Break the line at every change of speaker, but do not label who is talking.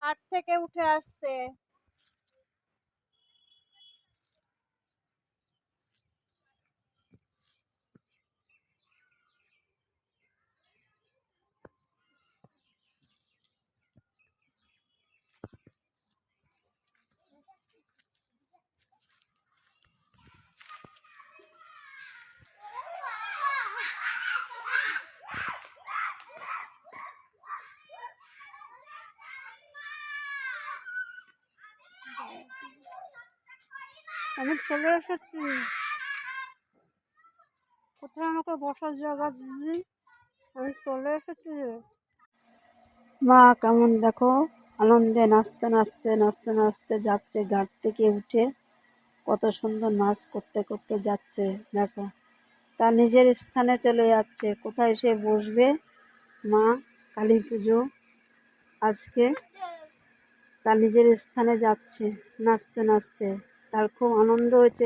হাট থেকে উঠে আসছে। আমি চলে এসেছি। কোথায় আমাকে বসার জায়গা দিলি? আমি চলে এসেছি। মা কেমন দেখো আনন্দে নাচতে নাচতে নাচতে নাচতে যাচ্ছে, ঘাট থেকে উঠে কত সুন্দর নাচ করতে করতে যাচ্ছে দেখো। তার নিজের স্থানে চলে যাচ্ছে। কোথায় সে বসবে? মা কালী পুজো আজকে তার নিজের স্থানে যাচ্ছে নাচতে নাচতে। তার খুব আনন্দ হয়েছে।